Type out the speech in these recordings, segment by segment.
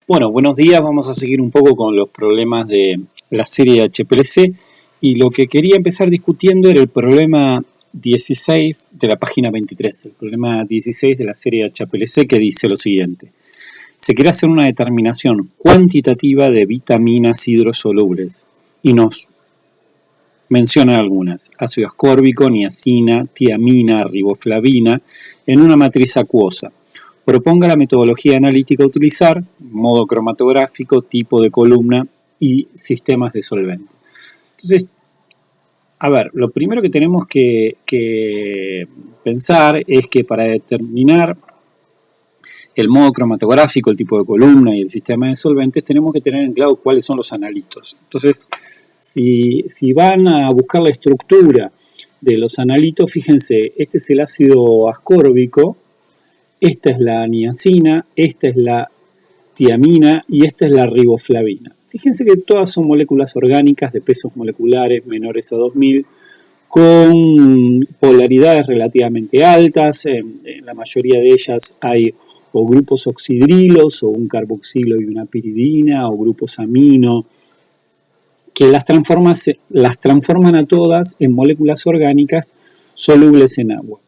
Bueno, buenos días. Vamos a seguir un poco con los problemas de la serie HPLC y lo que quería empezar discutiendo era el problema 16 de la página 23, el problema 16 de la serie HPLC, que dice lo siguiente. Se quiere hacer una determinación cuantitativa de vitaminas hidrosolubles y nos mencionan algunas: ácido ascórbico, niacina, tiamina, riboflavina, en una matriz acuosa. Proponga la metodología analítica a utilizar, modo cromatográfico, tipo de columna y sistemas de solvente. Entonces, a ver, lo primero que tenemos que pensar es que para determinar el modo cromatográfico, el tipo de columna y el sistema de solventes, tenemos que tener en claro cuáles son los analitos. Entonces, si van a buscar la estructura de los analitos, fíjense, este es el ácido ascórbico, esta es la niacina, esta es la tiamina y esta es la riboflavina. Fíjense que todas son moléculas orgánicas de pesos moleculares menores a 2000, con polaridades relativamente altas. En la mayoría de ellas hay o grupos oxidrilos, o un carboxilo y una piridina, o grupos amino, que las transforman a todas en moléculas orgánicas solubles en agua.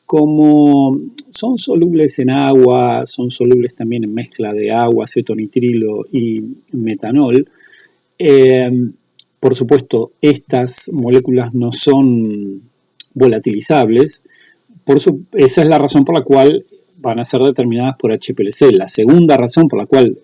Como son solubles en agua, son solubles también en mezcla de agua, acetonitrilo y metanol, por supuesto, estas moléculas no son volatilizables. Esa es la razón por la cual van a ser determinadas por HPLC. La segunda razón por la cual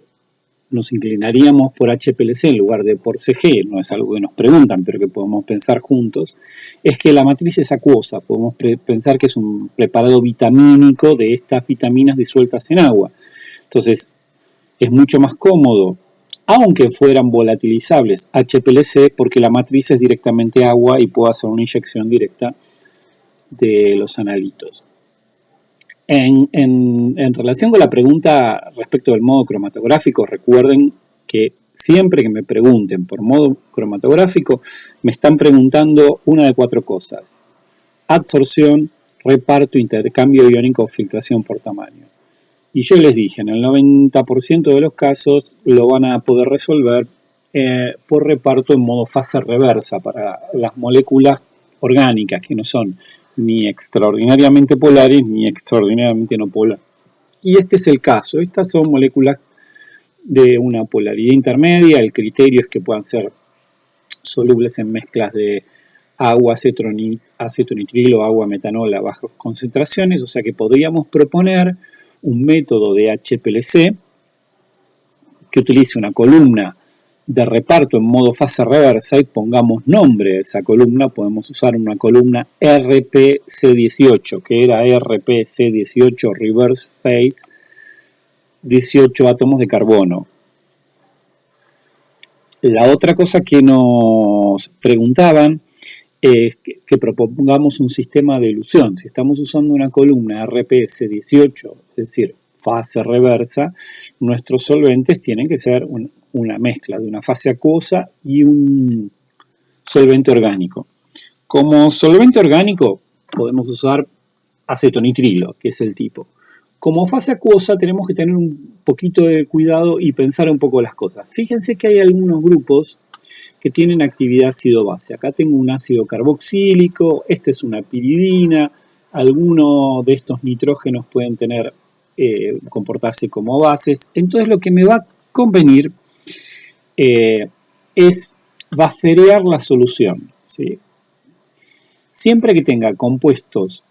nos inclinaríamos por HPLC en lugar de por CG, no es algo que nos preguntan, pero que podemos pensar juntos, es que la matriz es acuosa. Podemos pensar que es un preparado vitamínico de estas vitaminas disueltas en agua. Entonces, es mucho más cómodo, aunque fueran volatilizables, HPLC, porque la matriz es directamente agua y puedo hacer una inyección directa de los analitos. En relación con la pregunta respecto del modo cromatográfico, recuerden que siempre que me pregunten por modo cromatográfico, me están preguntando una de cuatro cosas: absorción, reparto, intercambio iónico o filtración por tamaño. Y yo les dije, en el 90% de los casos lo van a poder resolver por reparto en modo fase reversa para las moléculas orgánicas que no son ni extraordinariamente polares ni extraordinariamente no polares. Y este es el caso. Estas son moléculas de una polaridad intermedia. El criterio es que puedan ser solubles en mezclas de agua, acetonitrilo o agua metanol a bajas concentraciones. O sea que podríamos proponer un método de HPLC que utilice una columna de reparto en modo fase reversa y pongamos nombre a esa columna. Podemos usar una columna RPC18, que era RPC18 Reverse Phase, 18 átomos de carbono. La otra cosa que nos preguntaban es que propongamos un sistema de elusión. Si estamos usando una columna RPC18, es decir, fase reversa, nuestros solventes tienen que ser una mezcla de una fase acuosa y un solvente orgánico. Como solvente orgánico podemos usar acetonitrilo, que es el tipo. Como fase acuosa tenemos que tener un poquito de cuidado y pensar un poco las cosas. Fíjense que hay algunos grupos que tienen actividad ácido-base. Acá tengo un ácido carboxílico, esta es una piridina, algunos de estos nitrógenos pueden comportarse como bases. Entonces lo que me va a convenir es baferear la solución, ¿sí? Siempre que tenga compuestos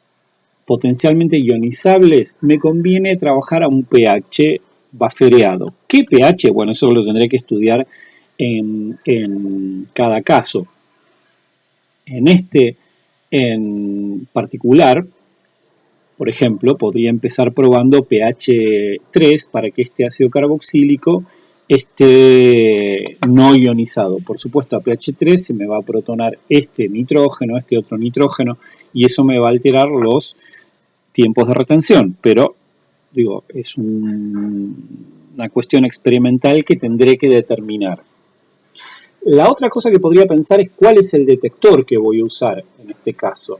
potencialmente ionizables, me conviene trabajar a un pH bafereado. ¿Qué pH? Bueno, eso lo tendré que estudiar en cada caso. En particular, por ejemplo, podría empezar probando pH 3 para que este ácido carboxílico esté no ionizado. Por supuesto, a pH 3 se me va a protonar este nitrógeno, este otro nitrógeno, y eso me va a alterar los tiempos de retención, pero digo, es una cuestión experimental que tendré que determinar. La otra cosa que podría pensar es cuál es el detector que voy a usar en este caso.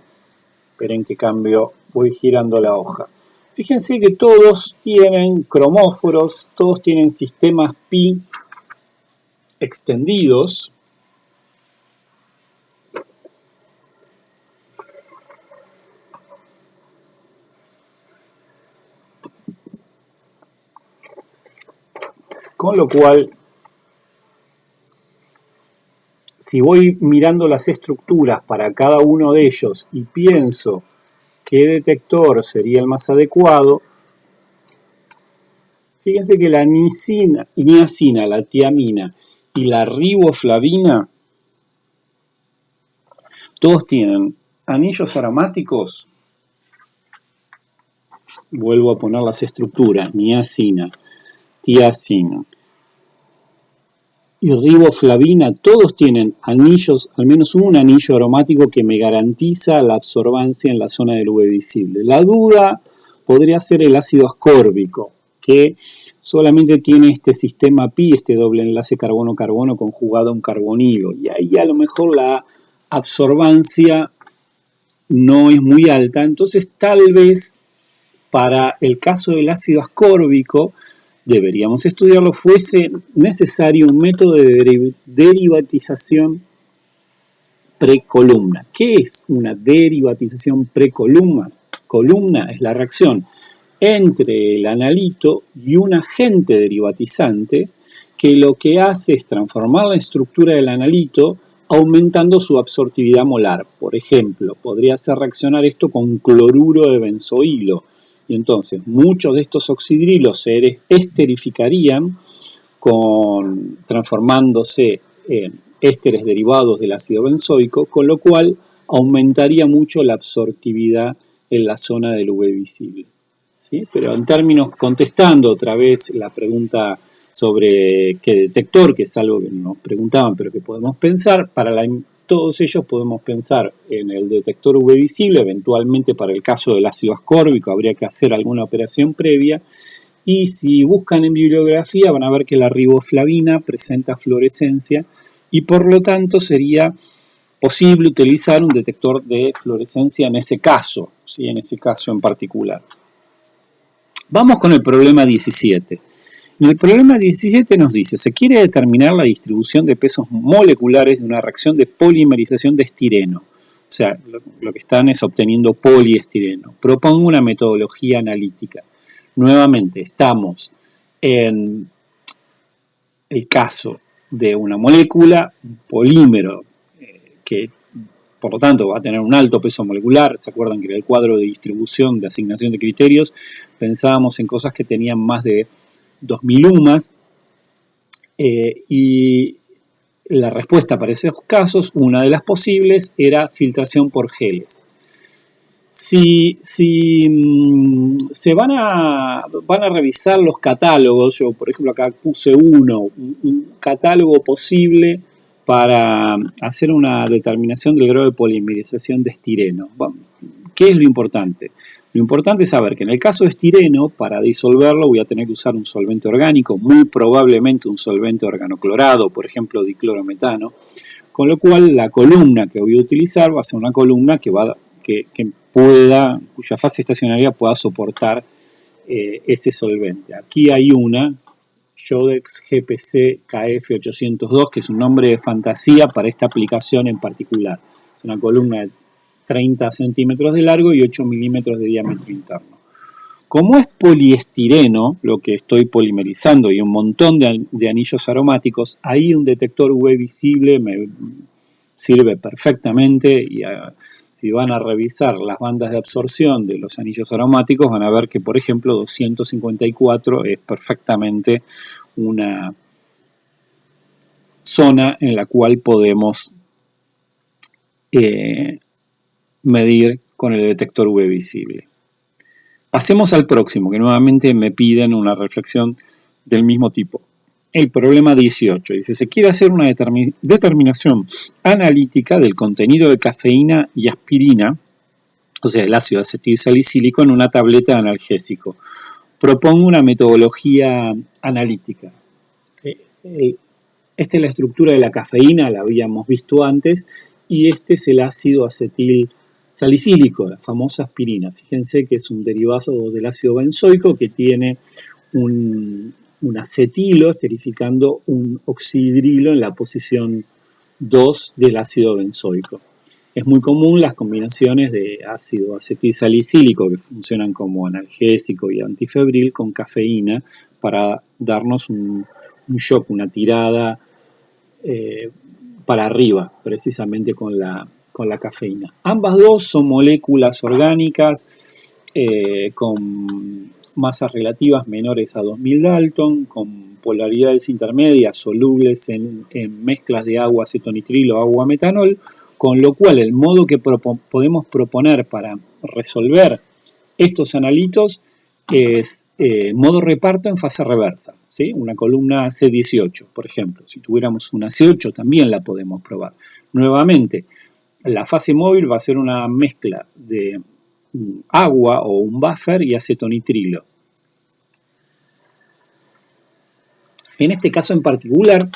Esperen que cambio, voy girando la hoja. Fíjense que todos tienen cromóforos, todos tienen sistemas pi extendidos. Con lo cual, si voy mirando las estructuras para cada uno de ellos y pienso qué detector sería el más adecuado, fíjense que la niacina, la tiamina y la riboflavina, todos tienen anillos aromáticos. Vuelvo a poner las estructuras, niacina, tiacina y riboflavina, todos tienen anillos, al menos un anillo aromático que me garantiza la absorbancia en la zona del UV visible. La duda podría ser el ácido ascórbico, que solamente tiene este sistema pi, este doble enlace carbono-carbono conjugado a un carbonilo, y ahí a lo mejor la absorbancia no es muy alta, entonces tal vez para el caso del ácido ascórbico deberíamos estudiarlo, fuese necesario un método de derivatización precolumna. ¿Qué es una derivatización precolumna? Columna es la reacción entre el analito y un agente derivatizante que lo que hace es transformar la estructura del analito aumentando su absortividad molar. Por ejemplo, podría hacer reaccionar esto con cloruro de benzoilo. Y entonces muchos de estos oxidrilos se esterificarían transformándose en ésteres derivados del ácido benzoico, con lo cual aumentaría mucho la absortividad en la zona del UV visible. ¿Sí? Pero en términos, contestando otra vez la pregunta sobre qué detector, que es algo que nos preguntaban, pero que podemos pensar, todos ellos podemos pensar en el detector UV visible, eventualmente para el caso del ácido ascórbico habría que hacer alguna operación previa, y si buscan en bibliografía van a ver que la riboflavina presenta fluorescencia y por lo tanto sería posible utilizar un detector de fluorescencia en ese caso, ¿sí? En ese caso en particular. Vamos con el problema 17. En el problema 17 nos dice, se quiere determinar la distribución de pesos moleculares de una reacción de polimerización de estireno. O sea, lo que están es obteniendo poliestireno. Propongo una metodología analítica. Nuevamente, estamos en el caso de una molécula, un polímero, que por lo tanto va a tener un alto peso molecular. ¿Se acuerdan que en el cuadro de distribución de asignación de criterios pensábamos en cosas que tenían más de 2000 UMAS? Y la respuesta para esos casos, una de las posibles, era filtración por geles. Si se van a revisar los catálogos, yo por ejemplo acá puse un catálogo posible para hacer una determinación del grado de polimerización de estireno. ¿Qué es lo importante? Lo importante es saber que en el caso de estireno, para disolverlo voy a tener que usar un solvente orgánico, muy probablemente un solvente organoclorado, por ejemplo diclorometano, con lo cual la columna que voy a utilizar va a ser una columna cuya fase estacionaria pueda soportar ese solvente. Aquí hay una, Jodex GPC KF802, que es un nombre de fantasía para esta aplicación en particular. Es una columna de 30 centímetros de largo y 8 milímetros de diámetro interno. Como es poliestireno, lo que estoy polimerizando, y un montón de anillos aromáticos, ahí un detector UV visible me sirve perfectamente. Y si van a revisar las bandas de absorción de los anillos aromáticos, van a ver que, por ejemplo, 254 es perfectamente una zona en la cual podemos medir con el detector UV visible. Pasemos al próximo, que nuevamente me piden una reflexión del mismo tipo. El problema 18 dice, se quiere hacer una determinación analítica del contenido de cafeína y aspirina, o sea, el ácido acetilsalicílico, en una tableta de analgésico. Propongo una metodología analítica. Esta es la estructura de la cafeína, la habíamos visto antes, y este es el ácido acetilsalicílico. salicílico, la famosa aspirina. Fíjense que es un derivado del ácido benzoico que tiene un acetilo esterificando un oxidrilo en la posición 2 del ácido benzoico. Es muy común las combinaciones de ácido acetilsalicílico que funcionan como analgésico y antifebril con cafeína para darnos un shock, una tirada para arriba, precisamente con la cafeína. Ambas dos son moléculas orgánicas con masas relativas menores a 2000 Dalton, con polaridades intermedias solubles en mezclas de agua acetonitrilo o agua metanol, con lo cual el modo que podemos proponer para resolver estos analitos es modo reparto en fase reversa, ¿sí? Una columna C18, por ejemplo. Si tuviéramos una C8 también la podemos probar. Nuevamente, la fase móvil va a ser una mezcla de agua o un buffer y acetonitrilo. En este caso en particular,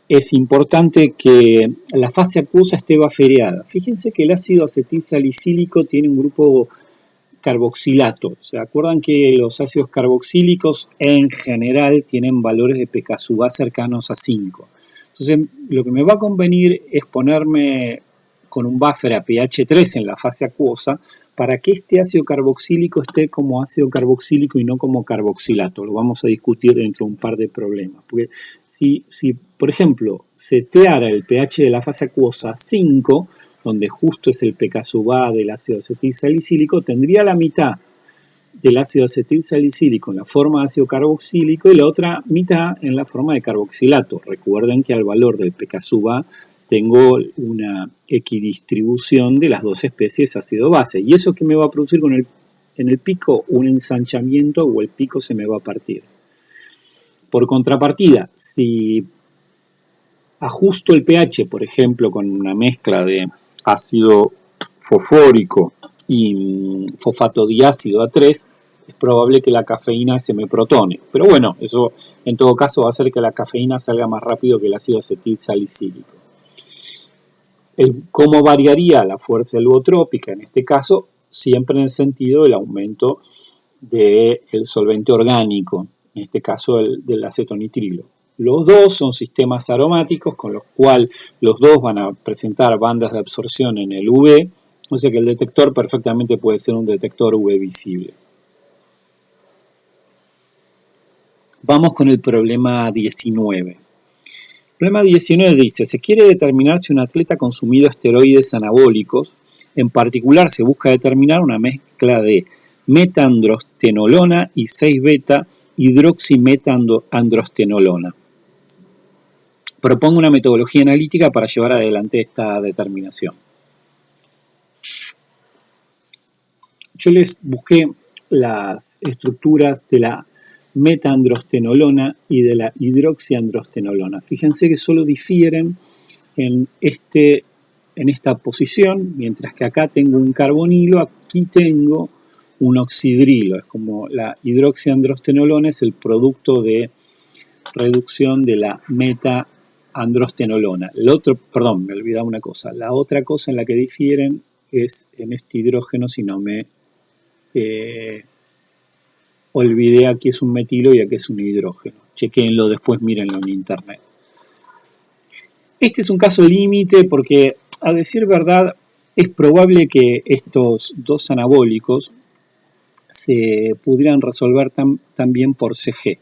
es importante que la fase acuosa esté buffereada. Fíjense que el ácido acetilsalicílico tiene un grupo carboxilato. ¿Se acuerdan que los ácidos carboxílicos en general tienen valores de pK-A cercanos a 5? Entonces, lo que me va a convenir es ponerme con un buffer a pH 3 en la fase acuosa para que este ácido carboxílico esté como ácido carboxílico y no como carboxilato. Lo vamos a discutir dentro de un par de problemas. Porque si por ejemplo, seteara el pH de la fase acuosa 5, donde justo es el pK-A del ácido acetilsalicílico, tendría la mitad del ácido acetilsalicílico en la forma de ácido carboxílico y la otra mitad en la forma de carboxilato. Recuerden que al valor del pK-A tengo una equidistribución de las dos especies ácido-base. ¿Y eso qué me va a producir en el pico? Un ensanchamiento o el pico se me va a partir. Por contrapartida, si ajusto el pH, por ejemplo, con una mezcla de ácido fosfórico y fosfato diácido A3, es probable que la cafeína se me protone. Pero bueno, eso en todo caso va a hacer que la cafeína salga más rápido que el ácido acetilsalicílico. ¿Cómo variaría la fuerza lugotrópica? En este caso, siempre en el sentido del aumento del solvente orgánico, en este caso del acetonitrilo. Los dos son sistemas aromáticos con los cuales los dos van a presentar bandas de absorción en el UV, o sea que el detector perfectamente puede ser un detector UV visible. Vamos con el problema 19. El problema 19 dice, se quiere determinar si un atleta ha consumido esteroides anabólicos, en particular se busca determinar una mezcla de metaandrostenolona y 6-beta hidroximetaandrostenolona. Propongo una metodología analítica para llevar adelante esta determinación. Yo les busqué las estructuras de la metaandrostenolona y de la hidroxiandrostenolona. Fíjense que solo difieren en esta posición, mientras que acá tengo un carbonilo, aquí tengo un oxidrilo. Es como la hidroxiandrostenolona es el producto de reducción de la metaandrostenolona. Me olvidaba una cosa. La otra cosa en la que difieren es en este hidrógeno, si no me olvidé, aquí es un metilo y aquí es un hidrógeno. Chequéenlo después, mírenlo en internet. Este es un caso límite porque, a decir verdad, es probable que estos dos anabólicos se pudieran resolver también por CG.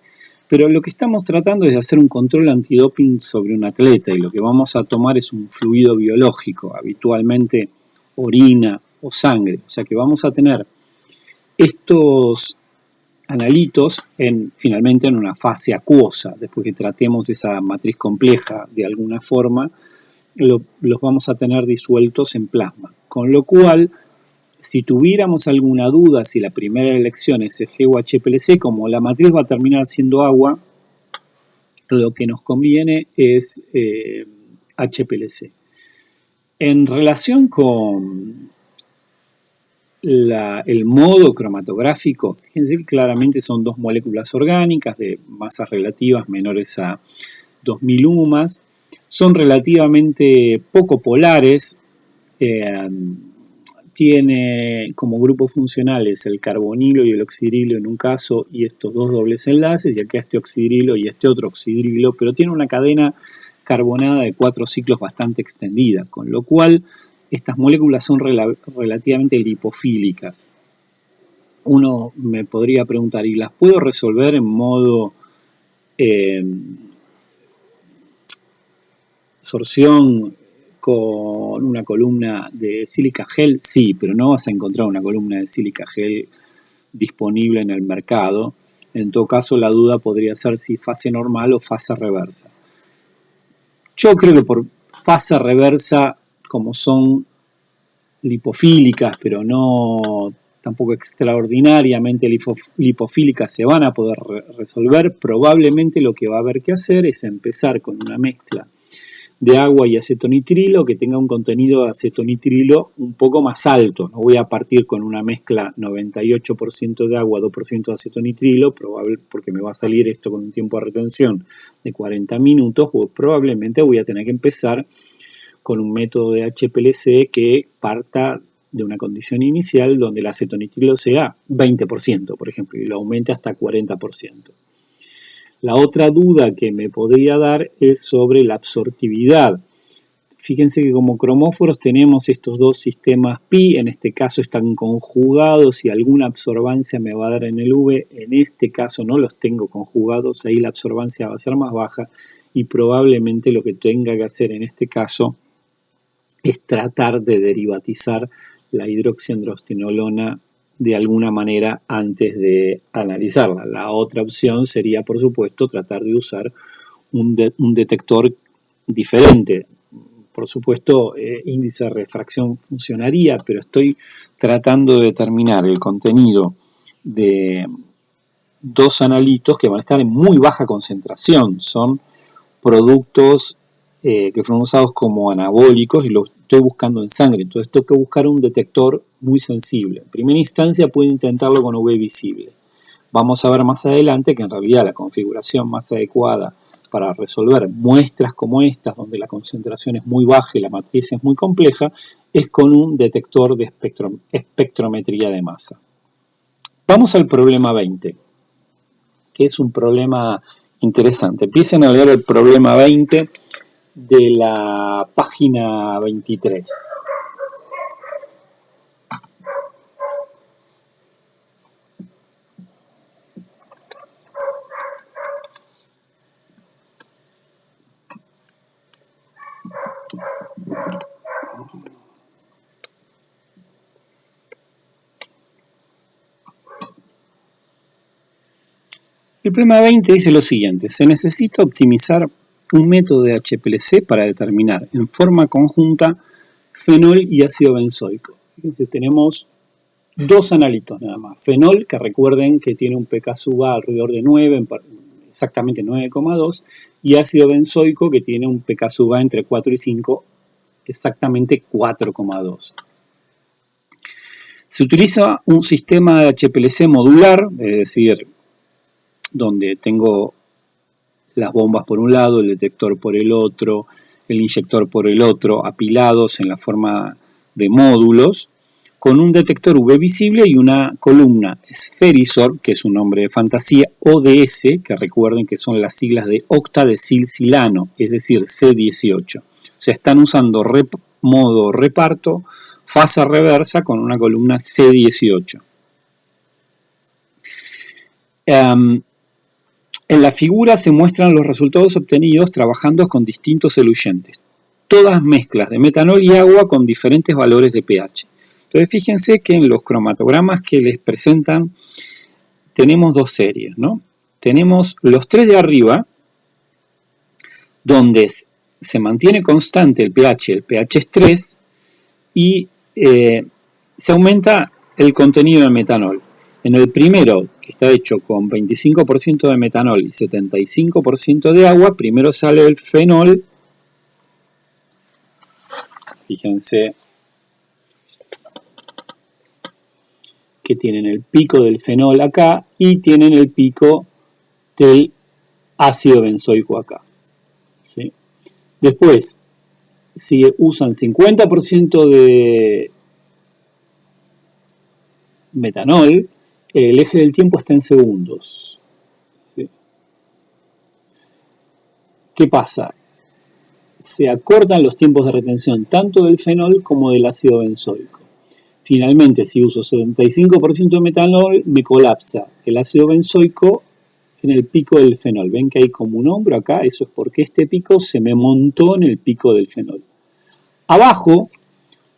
Pero lo que estamos tratando es de hacer un control antidoping sobre un atleta y lo que vamos a tomar es un fluido biológico, habitualmente orina o sangre. O sea que vamos a tener estos analitos finalmente en una fase acuosa. Después que tratemos esa matriz compleja de alguna forma, los vamos a tener disueltos en plasma. Con lo cual, si tuviéramos alguna duda si la primera elección es CG o HPLC, como la matriz va a terminar siendo agua, lo que nos conviene es HPLC. En relación con el modo cromatográfico, fíjense que claramente son dos moléculas orgánicas de masas relativas menores a 2000 UMAS, son relativamente poco polares, tiene como grupos funcionales el carbonilo y el oxidrilo en un caso y estos dos dobles enlaces, y acá este oxidrilo y este otro oxidrilo, pero tiene una cadena carbonada de 4 ciclos bastante extendida, con lo cual estas moléculas son relativamente lipofílicas. Uno me podría preguntar, ¿y las puedo resolver en modo sorción con una columna de sílica gel? Sí, pero no vas a encontrar una columna de sílica gel disponible en el mercado. En todo caso, la duda podría ser si fase normal o fase reversa. Yo creo que por fase reversa, como son lipofílicas, pero no tampoco extraordinariamente lipofílicas, se van a poder resolver. Probablemente lo que va a haber que hacer es empezar con una mezcla de agua y acetonitrilo que tenga un contenido de acetonitrilo un poco más alto. No voy a partir con una mezcla 98% de agua, 2% de acetonitrilo, porque me va a salir esto con un tiempo de retención de 40 minutos, pues probablemente voy a tener que empezar con un método de HPLC que parta de una condición inicial donde el acetonitrilo sea 20%, por ejemplo, y lo aumente hasta 40%. La otra duda que me podría dar es sobre la absortividad. Fíjense que como cromóforos tenemos estos dos sistemas pi, en este caso están conjugados y alguna absorbancia me va a dar en el V, en este caso no los tengo conjugados, ahí la absorbancia va a ser más baja y probablemente lo que tenga que hacer en este caso es tratar de derivatizar la hidroxiandrostenolona de alguna manera antes de analizarla. La otra opción sería, por supuesto, tratar de usar un detector diferente. Por supuesto, índice de refracción funcionaría, pero estoy tratando de determinar el contenido de dos analitos que van a estar en muy baja concentración. Son productos que fueron usados como anabólicos y los estoy buscando en sangre. Entonces tengo que buscar un detector muy sensible. En primera instancia puedo intentarlo con UV visible. Vamos a ver más adelante que en realidad la configuración más adecuada para resolver muestras como estas, donde la concentración es muy baja y la matriz es muy compleja, es con un detector de espectrometría de masa. Vamos al problema 20, que es un problema interesante. Empiecen a leer el problema 20 de la página 23. El problema 20 dice lo siguiente: se necesita optimizar un método de HPLC para determinar en forma conjunta fenol y ácido benzoico. Fíjense, tenemos dos analitos nada más. Fenol, que recuerden que tiene un pK sub A alrededor de 9, exactamente 9,2, y ácido benzoico, que tiene un pK sub A entre 4 y 5, exactamente 4,2. Se utiliza un sistema de HPLC modular, es decir, donde tengo las bombas por un lado, el detector por el otro, el inyector por el otro, apilados en la forma de módulos, con un detector UV visible y una columna Spherisor, que es un nombre de fantasía, ODS, que recuerden que son las siglas de octadesilcilano, es decir, C18. O sea, están usando modo reparto, fase reversa con una columna C18. En la figura se muestran los resultados obtenidos trabajando con distintos eluyentes, todas mezclas de metanol y agua con diferentes valores de pH. Entonces fíjense que en los cromatogramas que les presentan tenemos dos series, ¿no? Tenemos los tres de arriba, donde se mantiene constante el pH es 3 y se aumenta el contenido de metanol. En el primero, que está hecho con 25% de metanol y 75% de agua, primero sale el fenol. Fíjense que tienen el pico del fenol acá y tienen el pico del ácido benzoico acá. ¿Sí? Después, si usan 50% metanol, el eje del tiempo está en segundos. ¿Sí? ¿Qué pasa? Se acortan los tiempos de retención tanto del fenol como del ácido benzoico. Finalmente, si uso 75% de metanol, me colapsa el ácido benzoico en el pico del fenol. ¿Ven que hay como un hombro acá? Eso es porque este pico se me montó en el pico del fenol. Abajo,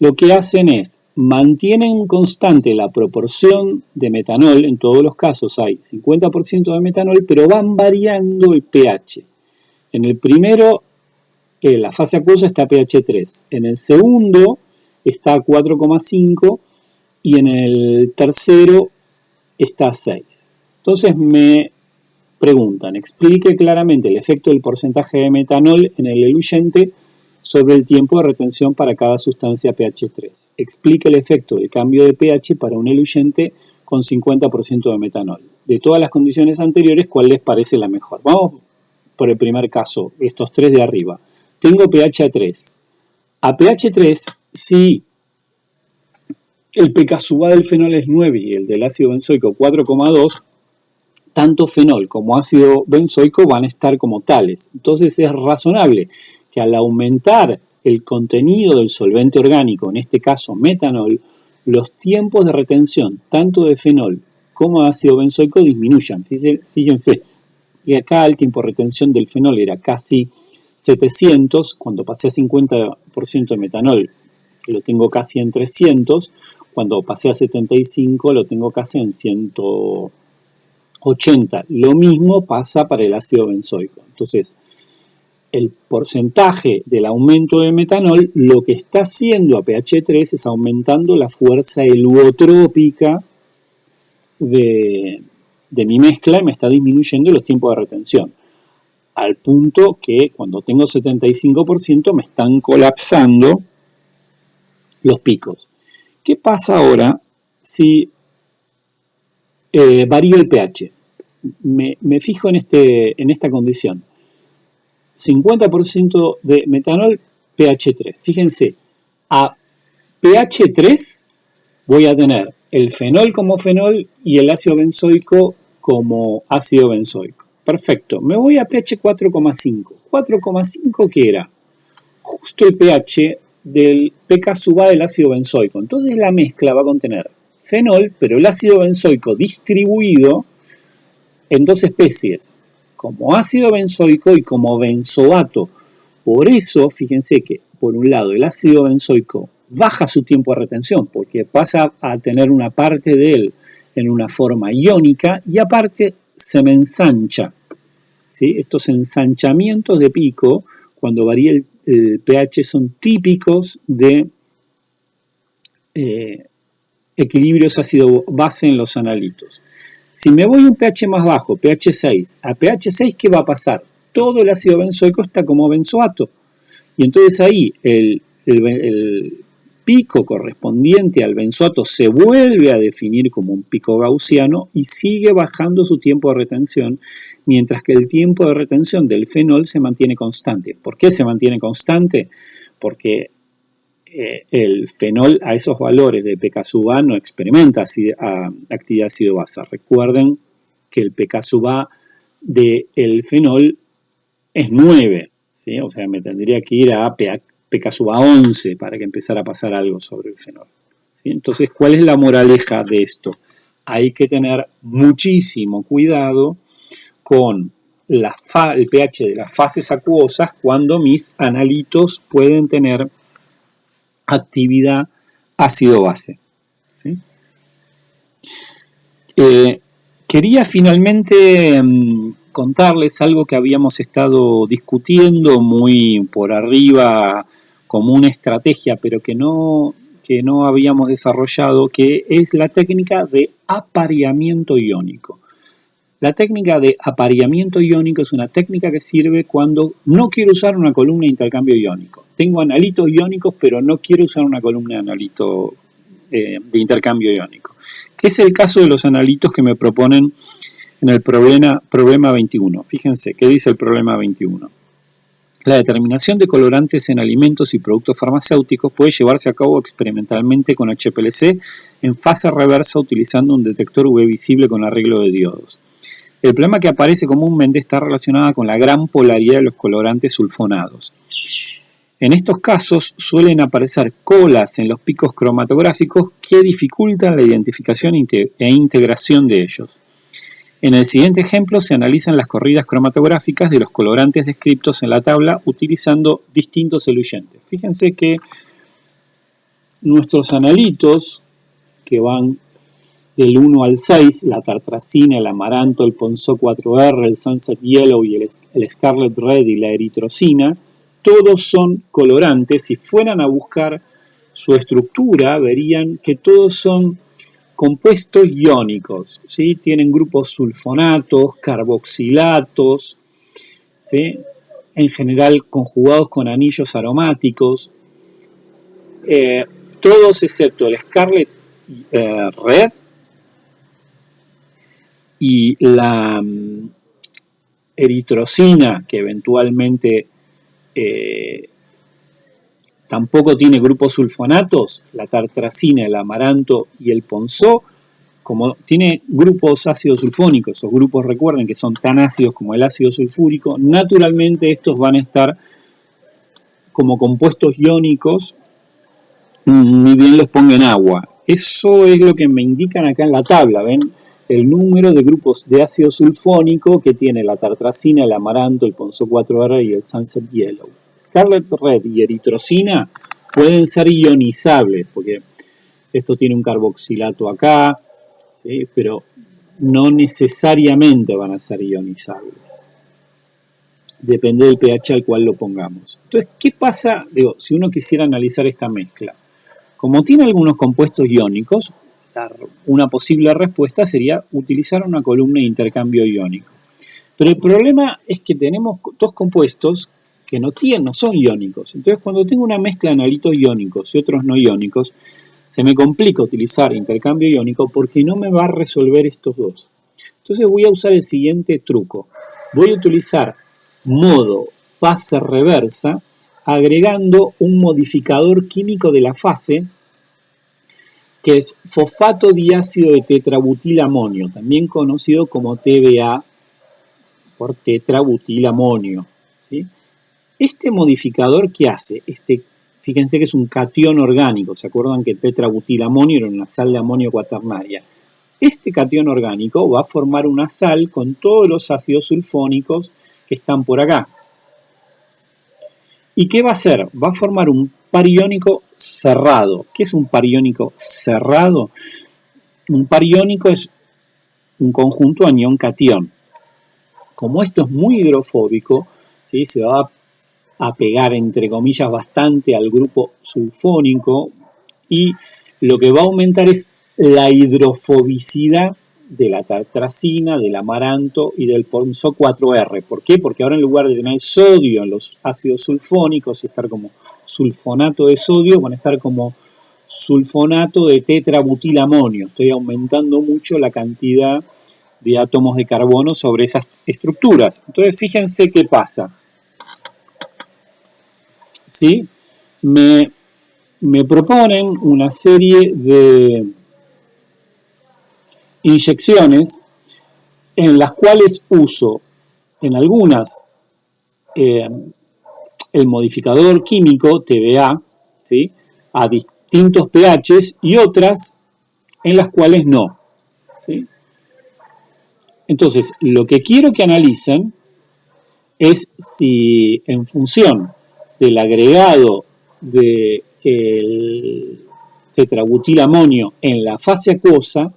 lo que hacen es, mantienen constante la proporción de metanol, en todos los casos hay 50% de metanol, pero van variando el pH. En el primero, la fase acuosa está a pH 3, en el segundo está a 4,5 y en el tercero está a 6. Entonces me preguntan, explique claramente el efecto del porcentaje de metanol en el eluyente sobre el tiempo de retención para cada sustancia pH 3. Explique el efecto del cambio de pH para un eluyente con 50% de metanol. De todas las condiciones anteriores, ¿cuál les parece la mejor? Vamos por el primer caso, estos tres de arriba. Tengo pH a 3. A pH 3, si el pK del fenol es 9 y el del ácido benzoico 4,2, tanto fenol como ácido benzoico van a estar como tales. Entonces es razonable que al aumentar el contenido del solvente orgánico, en este caso metanol, los tiempos de retención tanto de fenol como de ácido benzoico disminuyan. Fíjense que acá el tiempo de retención del fenol era casi 700, cuando pasé a 50% de metanol lo tengo casi en 300, cuando pasé a 75 lo tengo casi en 180. Lo mismo pasa para el ácido benzoico. Entonces, el porcentaje del aumento del metanol lo que está haciendo a pH 3 es aumentando la fuerza helulotrópica de mi mezcla y me está disminuyendo los tiempos de retención. Al punto que cuando tengo 75% me están colapsando los picos. ¿Qué pasa ahora si varío el pH? Me fijo en esta condición. 50% de metanol, pH 3. Fíjense, a pH 3 voy a tener el fenol como fenol y el ácido benzoico como ácido benzoico. Perfecto. Me voy a pH 4,5. 4,5 ¿qué era? Justo el pH del pK del ácido benzoico. Entonces la mezcla va a contener fenol, pero el ácido benzoico distribuido en dos especies, como ácido benzoico y como benzoato. Por eso, fíjense que, por un lado, el ácido benzoico baja su tiempo de retención, porque pasa a tener una parte de él en una forma iónica y aparte se me ensancha. ¿Sí? Estos ensanchamientos de pico, cuando varía el pH, son típicos de equilibrios ácido-base en los analitos. Si me voy a un pH más bajo, pH 6, a pH 6, ¿qué va a pasar? Todo el ácido benzoico está como benzoato. Y entonces ahí el pico correspondiente al benzoato se vuelve a definir como un pico gaussiano y sigue bajando su tiempo de retención, mientras que el tiempo de retención del fenol se mantiene constante. ¿Por qué se mantiene constante? Porque el fenol a esos valores de pK-A no experimenta actividad ácido-base. Recuerden que el pK-A del fenol es 9, ¿sí? O sea, me tendría que ir a pK-A 11 para que empezara a pasar algo sobre el fenol, ¿sí? Entonces, ¿cuál es la moraleja de esto? Hay que tener muchísimo cuidado con el pH de las fases acuosas cuando mis analitos pueden tener actividad ácido-base. ¿Sí? Quería finalmente contarles algo que habíamos estado discutiendo muy por arriba como una estrategia, pero que no habíamos desarrollado, que es la técnica de apareamiento iónico. La técnica de apareamiento iónico es una técnica que sirve cuando no quiero usar una columna de intercambio iónico. Tengo analitos iónicos, pero no quiero usar una columna de analito de intercambio iónico. Que es el caso de los analitos que me proponen en el problema 21. Fíjense, ¿qué dice el problema 21? La determinación de colorantes en alimentos y productos farmacéuticos puede llevarse a cabo experimentalmente con HPLC en fase reversa utilizando un detector UV visible con arreglo de diodos. El problema que aparece comúnmente está relacionado con la gran polaridad de los colorantes sulfonados. En estos casos suelen aparecer colas en los picos cromatográficos que dificultan la identificación e integración de ellos. En el siguiente ejemplo se analizan las corridas cromatográficas de los colorantes descritos en la tabla utilizando distintos eluyentes. Fíjense que nuestros analitos, que van del 1 al 6, la tartrazina, el amaranto, el ponzó 4R, el sunset yellow y el scarlet red y la eritrocina, todos son colorantes. Si fueran a buscar su estructura, verían que todos son compuestos iónicos, ¿sí? Tienen grupos sulfonatos, carboxilatos, ¿sí? En general conjugados con anillos aromáticos. Todos excepto el scarlet red y la eritrocina, que eventualmente tampoco tiene grupos sulfonatos, la tartrazina, el amaranto y el ponzó, como tiene grupos ácidos sulfónicos, o grupos, recuerden, que son tan ácidos como el ácido sulfúrico, naturalmente estos van a estar como compuestos iónicos, ni bien los ponga en agua. Eso es lo que me indican acá en la tabla, ¿ven? El número de grupos de ácido sulfónico que tiene la tartrazina, el amaranto, el ponzó 4R y el sunset yellow. Scarlet red y eritrocina pueden ser ionizables, porque esto tiene un carboxilato acá, ¿sí? Pero no necesariamente van a ser ionizables. Depende del pH al cual lo pongamos. Entonces, ¿qué pasa? Digo, si uno quisiera analizar esta mezcla. Como tiene algunos compuestos iónicos, una posible respuesta sería utilizar una columna de intercambio iónico. Pero el problema es que tenemos dos compuestos que no son iónicos. Entonces, cuando tengo una mezcla de analitos iónicos y otros no iónicos, se me complica utilizar intercambio iónico porque no me va a resolver estos dos. Entonces voy a usar el siguiente truco. Voy a utilizar modo fase reversa agregando un modificador químico de la fase que es fosfato diácido de tetrabutilamonio, también conocido como TBA por tetrabutilamonio, ¿sí? Este modificador, ¿qué hace? Fíjense que es un catión orgánico. ¿Se acuerdan que el tetrabutilamonio era una sal de amonio cuaternaria? Este catión orgánico va a formar una sal con todos los ácidos sulfónicos que están por acá. ¿Y qué va a hacer? Va a formar un par iónico cerrado. ¿Qué es un par iónico cerrado? Un par iónico es un conjunto anión-catión. Como esto es muy hidrofóbico, ¿sí? Se va a pegar, entre comillas, bastante al grupo sulfónico y lo que va a aumentar es la hidrofobicidad de la tartrazina, del amaranto y del ponzó 4R. ¿Por qué? Porque ahora en lugar de tener sodio en los ácidos sulfónicos y estar como sulfonato de sodio, van a estar como sulfonato de tetrabutilamonio. Estoy aumentando mucho la cantidad de átomos de carbono sobre esas estructuras. Entonces, fíjense qué pasa. ¿Sí? Me proponen una serie de inyecciones en las cuales uso en algunas el modificador químico TBA, ¿sí? A distintos pHs y otras en las cuales no, ¿sí? Entonces, lo que quiero que analicen es si en función del agregado del tetrabutilamonio en la fase acuosa,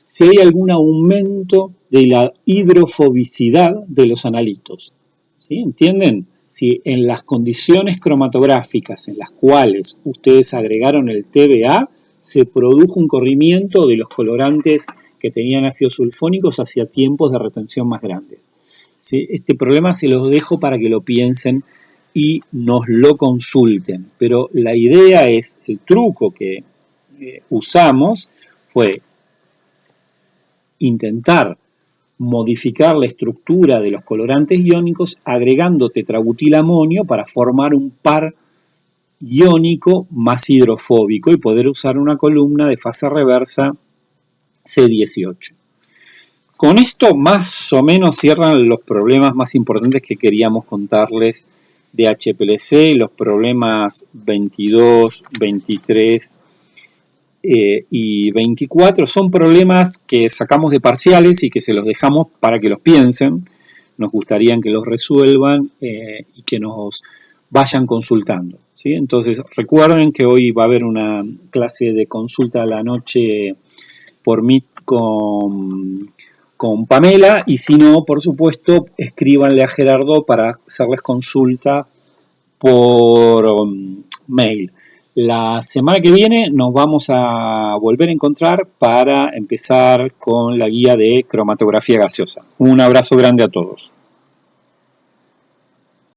si hay algún aumento de la hidrofobicidad de los analitos. ¿Sí? ¿Entienden? Si en las condiciones cromatográficas en las cuales ustedes agregaron el TBA, se produjo un corrimiento de los colorantes que tenían ácidos sulfónicos hacia tiempos de retención más grandes. ¿Sí? Este problema se los dejo para que lo piensen y nos lo consulten. Pero la idea es, el truco que usamos fue intentar modificar la estructura de los colorantes iónicos agregando tetrabutilamonio para formar un par iónico más hidrofóbico y poder usar una columna de fase reversa C18. Con esto más o menos cierran los problemas más importantes que queríamos contarles de HPLC, los problemas 22, 23 y 24 son problemas que sacamos de parciales y que se los dejamos para que los piensen. Nos gustaría que los resuelvan y que nos vayan consultando, ¿sí? Entonces recuerden que hoy va a haber una clase de consulta a la noche por Meet con Pamela, y si no, por supuesto, escríbanle a Gerardo para hacerles consulta por mail. La semana que viene nos vamos a volver a encontrar para empezar con la guía de cromatografía gaseosa. Un abrazo grande a todos.